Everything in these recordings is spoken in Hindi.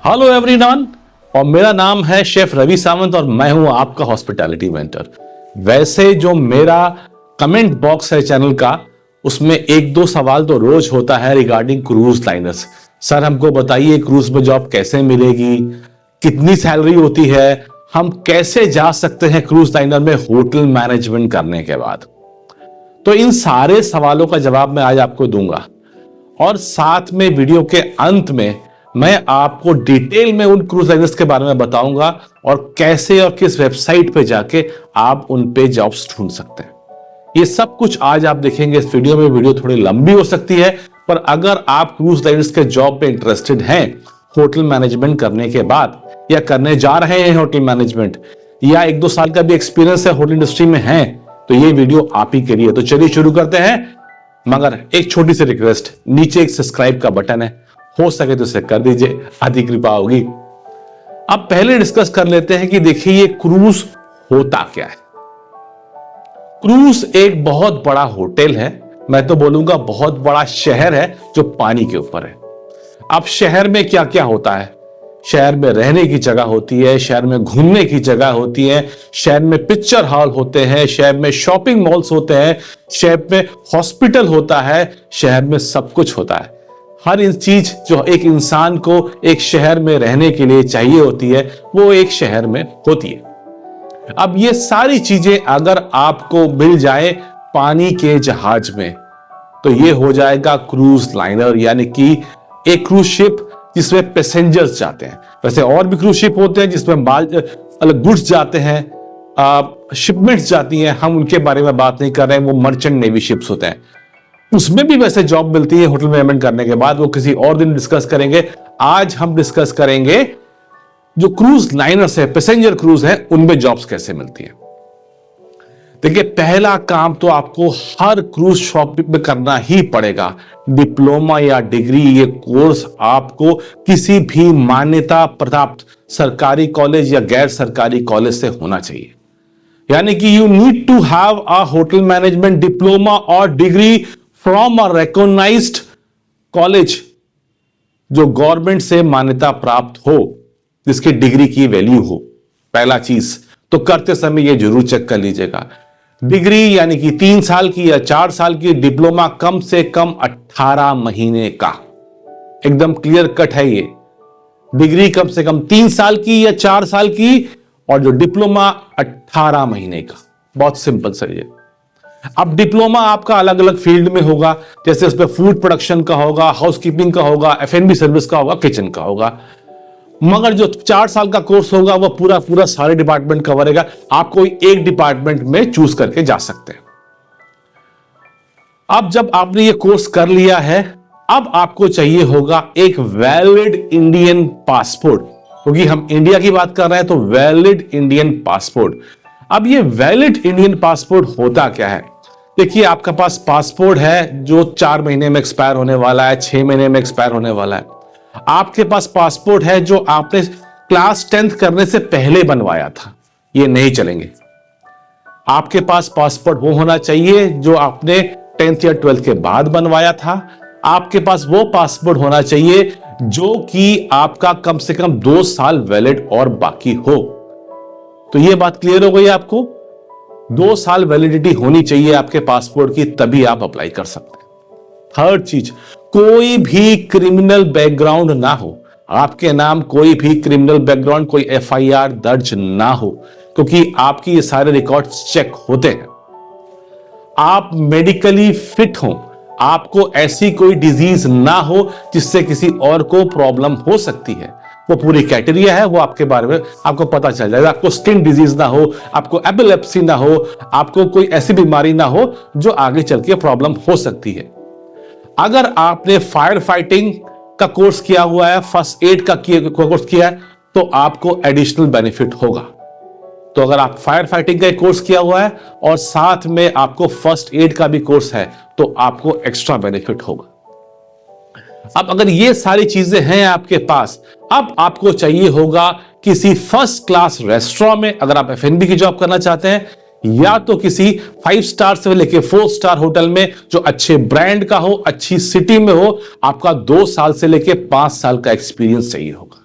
हेलो एवरीवन, और मेरा नाम है शेफ रवि सावंत और मैं हूं आपका हॉस्पिटैलिटी मेंटर। वैसे जो मेरा कमेंट बॉक्स है चैनल का, उसमें एक दो सवाल तो रोज होता है रिगार्डिंग क्रूज लाइनर्स। सर हमको बताइए क्रूज में जॉब कैसे मिलेगी, कितनी सैलरी होती है, हम कैसे जा सकते हैं क्रूज लाइनर में होटल मैनेजमेंट करने के बाद। तो इन सारे सवालों का जवाब मैं आज आपको दूंगा और साथ में वीडियो के अंत में मैं आपको डिटेल में उन क्रूज लाइनर्स के बारे में बताऊंगा और कैसे और किस वेबसाइट पे जाके आप उन पे जॉब्स ढूंढ सकते हैं। ये सब कुछ आज आप देखेंगे इस वीडियो में। वीडियो थोड़ी लंबी हो सकती है, पर अगर आप क्रूज लाइनर्स के जॉब पे इंटरेस्टेड हैं होटल मैनेजमेंट करने के बाद, या करने जा रहे हैं होटल मैनेजमेंट, या एक दो साल का भी एक्सपीरियंस है होटल इंडस्ट्री में है, तो ये वीडियो आप ही के लिए। तो चलिए शुरू करते हैं, मगर एक छोटी सी रिक्वेस्ट, नीचे एक सब्सक्राइब का बटन है, हो सके तो इसे कर दीजिए, आदि कृपा होगी। अब पहले डिस्कस कर लेते हैं कि देखिए ये क्रूज होता क्या है। क्रूज एक बहुत बड़ा होटल है, मैं तो बोलूंगा बहुत बड़ा शहर है जो पानी के ऊपर है। अब शहर में क्या क्या होता है? शहर में रहने की जगह होती है, शहर में घूमने की जगह होती है, शहर में पिक्चर हॉल होते हैं, शहर में शॉपिंग मॉल्स होते हैं, शहर में हॉस्पिटल होता है, शहर में सब कुछ होता है। हर चीज जो एक इंसान को एक शहर में रहने के लिए चाहिए होती है, वो एक शहर में होती है। अब ये सारी चीजें अगर आपको मिल जाए पानी के जहाज में, तो ये हो जाएगा क्रूज लाइनर, यानी कि एक क्रूज शिप जिसमें पैसेंजर्स जाते हैं। वैसे और भी क्रूज शिप होते हैं जिसमें माल अलग गुड्स जाते हैं, शिपमेंट्स जाती हैं, हम उनके बारे में बात नहीं कर रहे हैं, वो मर्चेंट नेवी शिप्स होते हैं। उसमें भी वैसे जॉब मिलती है होटल मैनेजमेंट करने के बाद, वो किसी और दिन डिस्कस करेंगे। आज हम डिस्कस करेंगे जो क्रूज लाइनर्स है, पैसेंजर क्रूज है, उनमें जॉब्स कैसे मिलती है। देखिए पहला काम तो आपको हर क्रूज शॉप में करना ही पड़ेगा। डिप्लोमा या डिग्री, ये कोर्स आपको किसी भी मान्यता प्राप्त सरकारी कॉलेज या गैर सरकारी कॉलेज से होना चाहिए। यानी कि you need to have a hotel management diploma और degree from a recognized college जो गवर्नमेंट से मान्यता प्राप्त हो, जिसकी डिग्री की वैल्यू हो। पहला चीज तो करते समय यह जरूर चेक कर लीजिएगा। डिग्री यानी कि 3 साल की या 4 साल की, डिप्लोमा कम से कम 18 महीने का। एकदम क्लियर कट है ये। डिग्री कम से कम 3 साल की या 4 साल की, और जो डिप्लोमा 18 महीने का। बहुत सिंपल सही है। अब डिप्लोमा आपका अलग अलग फील्ड में होगा, जैसे उसमें फूड प्रोडक्शन का होगा, हाउसकीपिंग का होगा, एफएनबी सर्विस का होगा, किचन का होगा। मगर जो 4 साल का कोर्स होगा वो पूरा पूरा सारे डिपार्टमेंट कवर करेगा। आप कोई एक डिपार्टमेंट में चूज करके जा सकते हैं। अब जब आपने ये कोर्स कर लिया है, अब आपको चाहिए होगा एक वैलिड इंडियन पासपोर्ट, क्योंकि हम इंडिया की बात कर रहे हैं, तो वैलिड इंडियन पासपोर्ट। अब ये वैलिड इंडियन पासपोर्ट होता क्या है? देखिए आपका पास पासपोर्ट है जो 4 महीने में एक्सपायर होने वाला है, 6 महीने में एक्सपायर होने वाला है। आपके पास पासपोर्ट है जो आपने क्लास 10th करने से पहले बनवाया था, ये नहीं चलेंगे। आपके पास पासपोर्ट वो होना चाहिए जो आपने 10th या 12th के बाद बनवाया था। आपके पास वो पासपोर्ट होना चाहिए जो कि आपका कम से कम 2 साल वैलिड और बाकी हो। तो ये बात क्लियर हो गई आपको? 2 साल वैलिडिटी होनी चाहिए आपके पासपोर्ट की, तभी आप अप्लाई कर सकते हैं। थर्ड चीज, कोई भी क्रिमिनल बैकग्राउंड ना हो। आपके नाम कोई भी क्रिमिनल बैकग्राउंड, कोई एफआईआर दर्ज ना हो, क्योंकि आपकी ये सारे रिकॉर्ड्स चेक होते हैं। आप मेडिकली फिट हो, आपको ऐसी कोई डिजीज ना हो जिससे किसी और को प्रॉब्लम हो सकती है। वो पूरी क्राइटेरिया है, वो आपके बारे में आपको पता चल जाएगा। आपको स्किन डिजीज ना हो, आपको एपिलेप्सी ना हो, आपको कोई ऐसी बीमारी ना हो जो आगे चल के प्रॉब्लम हो सकती है। अगर आपने फायर फाइटिंग का कोर्स किया हुआ है, फर्स्ट एड का कोर्स किया है, तो आपको एडिशनल बेनिफिट होगा। तो अगर आप फायर फाइटिंग का कोर्स किया हुआ है और साथ में आपको फर्स्ट एड का भी कोर्स है, तो आपको एक्स्ट्रा बेनिफिट होगा। अब अगर ये सारी चीजें हैं आपके पास, अब आपको चाहिए होगा किसी फर्स्ट क्लास रेस्टोरेंट में, अगर आप एफएनबी की जॉब करना चाहते हैं, या तो किसी 5 स्टार से लेके 4 स्टार होटल में जो अच्छे ब्रांड का हो, अच्छी सिटी में हो। आपका 2 साल से लेके 5 साल का एक्सपीरियंस चाहिए होगा।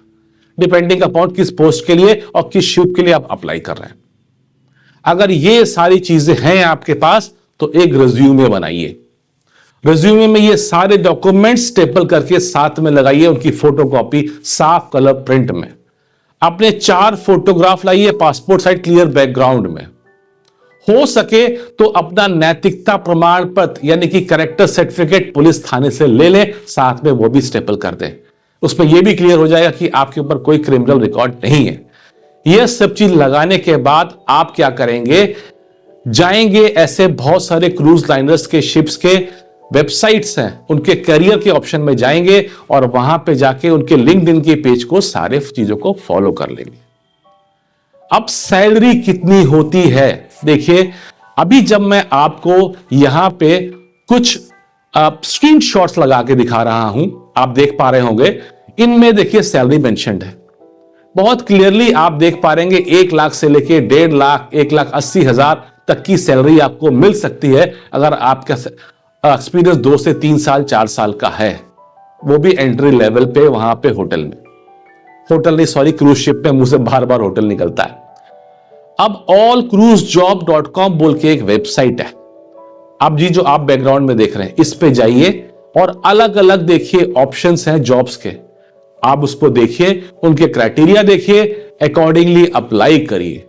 डिपेंडिंग अपॉन किस पोस्ट के लिए और किस शिप के लिए आप अप्लाई कर रहे हैं। अगर ये सारी चीजें हैं आपके पास तो एक रिज्यूमे बनाइए। रिज्यूमे में ये सारे डॉक्यूमेंट्स स्टेपल करके साथ में लगाइए, उनकी फोटोकॉपी साफ कलर प्रिंट में। अपने 4 फोटोग्राफ लाइए पासपोर्ट साइज क्लियर बैकग्राउंड में। हो सके तो अपना नैतिकता प्रमाण पत्र यानी कि कैरेक्टर सर्टिफिकेट पुलिस थाने से ले लें, साथ में वो भी स्टेपल कर दें। उसमें यह भी क्लियर हो जाएगा कि आपके ऊपर कोई क्रिमिनल रिकॉर्ड नहीं है। यह सब चीज लगाने के बाद आप क्या करेंगे, जाएंगे ऐसे बहुत सारे क्रूज लाइनर्स के शिप्स के वेबसाइट्स हैं, उनके करियर के ऑप्शन में जाएंगे और वहां पे जाके उनके लिंक्डइन के पेज को सारे चीजों को फॉलो कर लेंगे। अब सैलरी कितनी होती है देखिए, अभी जब मैं आपको यहां पे कुछ स्क्रीनशॉट्स लगा के दिखा रहा हूं, आप देख पा रहे होंगे, इनमें देखिए सैलरी मेंशन्ड है बहुत क्लियरली। आप देख पा रहे हैं 1 लाख से लेके 1.5 लाख 1,80,000 तक की सैलरी आपको मिल सकती है अगर आपका एक्सपीरियंस 2 से 3 साल 4 साल का है, वो भी एंट्री लेवल पे वहां पे होटल में, होटल नहीं सॉरी क्रूज शिप में, मुंह से बार बार होटल निकलता है। अब allcruisejob.com बोल के एक वेबसाइट है, अब जी जो आप बैकग्राउंड में देख रहे हैं इस पे जाइए और अलग अलग देखिए ऑप्शंस हैं जॉब्स के, आप उसको देखिए, उनके क्राइटेरिया देखिए, अकॉर्डिंगली अप्लाई करिए।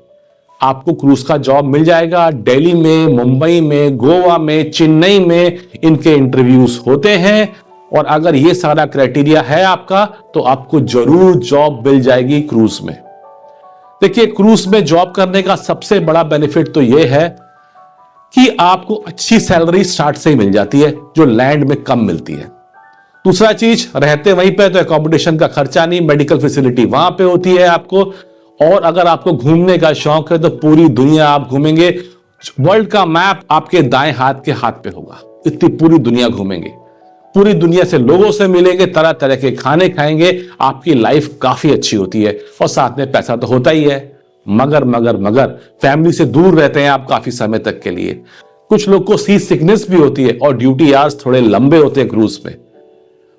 आपको क्रूज का जॉब मिल जाएगा। दिल्ली में, मुंबई में, गोवा में, चेन्नई में इनके इंटरव्यूज होते हैं और अगर ये सारा क्राइटेरिया है आपका तो आपको जरूर जॉब मिल जाएगी क्रूज में। देखिए क्रूज में जॉब करने का सबसे बड़ा बेनिफिट तो यह है कि आपको अच्छी सैलरी स्टार्ट से ही मिल जाती है जो लैंड में कम मिलती है। दूसरा चीज, रहते वहीं पे तो अकोमोडेशन का खर्चा नहीं, मेडिकल फैसिलिटी वहां पे होती है आपको। और अगर आपको घूमने का शौक है तो पूरी दुनिया आप घूमेंगे। वर्ल्ड का मैप आपके दाएं हाथ के हाथ पे होगा, इतनी पूरी दुनिया घूमेंगे, पूरी दुनिया से लोगों से मिलेंगे, तरह तरह के खाने खाएंगे, आपकी लाइफ काफी अच्छी होती है और साथ में पैसा तो होता ही है। मगर मगर मगर फैमिली से दूर रहते हैं आप काफी समय तक के लिए। कुछ लोग को सी सिकनेस भी होती है और ड्यूटी आवर्स थोड़े लंबे होते हैं क्रूज में।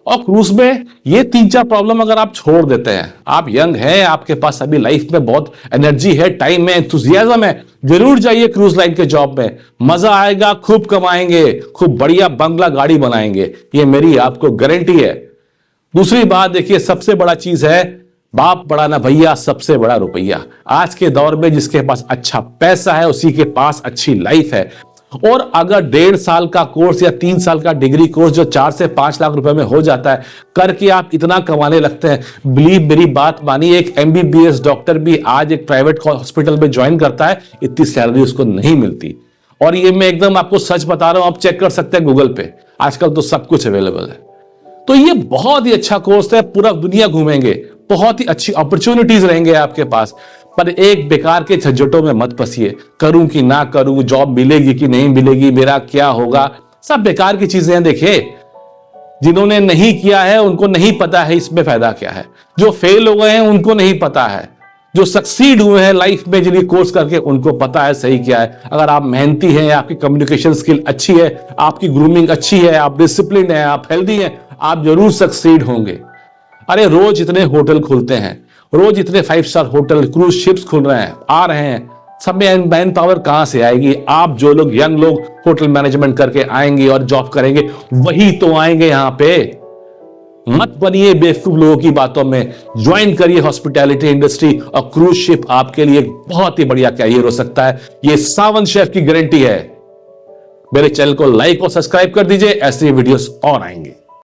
और क्रूज में ये 3-4 प्रॉब्लम अगर आप छोड़ देते हैं, आप यंग हैं, आपके पास अभी लाइफ में बहुत एनर्जी है, टाइम है, एंथुसियाज्म है, जरूर जाइए क्रूज लाइन के जॉब में। मजा आएगा, खूब कमाएंगे, खूब बढ़िया बंगला गाड़ी बनाएंगे, ये मेरी आपको गारंटी है। दूसरी बात देखिए, सबसे बड़ा चीज है बाप बड़ा ना भैया, सबसे बड़ा रुपया। आज के दौर में जिसके पास अच्छा पैसा है उसी के पास अच्छी लाइफ है। और अगर 1.5 साल का कोर्स या 3 साल का डिग्री कोर्स जो 4 से 5 लाख रुपए में हो जाता है करके आप इतना कमाने लगते हैं, बिलीव मेरी बात मानिए, एक MBBS डॉक्टर भी आज एक प्राइवेट हॉस्पिटल में ज्वाइन करता है, इतनी सैलरी उसको नहीं मिलती। और ये मैं एकदम आपको सच बता रहा हूं, आप चेक कर सकते हैं गूगल पे, आजकल तो सब कुछ अवेलेबल है। तो ये बहुत ही अच्छा कोर्स है, पूरा दुनिया घूमेंगे, बहुत ही अच्छी अपॉर्चुनिटीज रहेंगे आपके पास। पर एक बेकार के झंझटों में मत फंसिए, करूं कि ना करूं, जॉब मिलेगी कि नहीं मिलेगी, मेरा क्या होगा, सब बेकार की चीजें हैं। देखिए जिन्होंने नहीं किया है उनको नहीं पता है इसमें फायदा क्या है, जो फेल हो गए हैं उनको नहीं पता है, जो सक्सीड हुए हैं लाइफ में जिन्हें कोर्स करके उनको पता है सही क्या है। अगर आप मेहनती हैं, आपकी कम्युनिकेशन स्किल अच्छी है, आपकी ग्रूमिंग अच्छी है, आप डिसिप्लिन है, आप हेल्दी हैं, आप जरूर सक्सीड होंगे। अरे रोज इतने होटल खुलते हैं, रोज इतने 5 स्टार होटल क्रूज शिप्स खुल रहे हैं, आ रहे हैं, सब में मैन पावर कहां से आएगी। आप जो लोग यंग लोग होटल मैनेजमेंट करके आएंगे और जॉब करेंगे वही तो आएंगे यहां पे। मत बनिए बेवकूफ लोगों की बातों में, ज्वाइन करिए हॉस्पिटैलिटी इंडस्ट्री और क्रूज शिप आपके लिए बहुत ही बढ़िया कैरियर हो सकता है, ये सावन शेफ की गारंटी है। मेरे चैनल को लाइक और सब्सक्राइब कर दीजिए, ऐसे वीडियोस और आएंगे।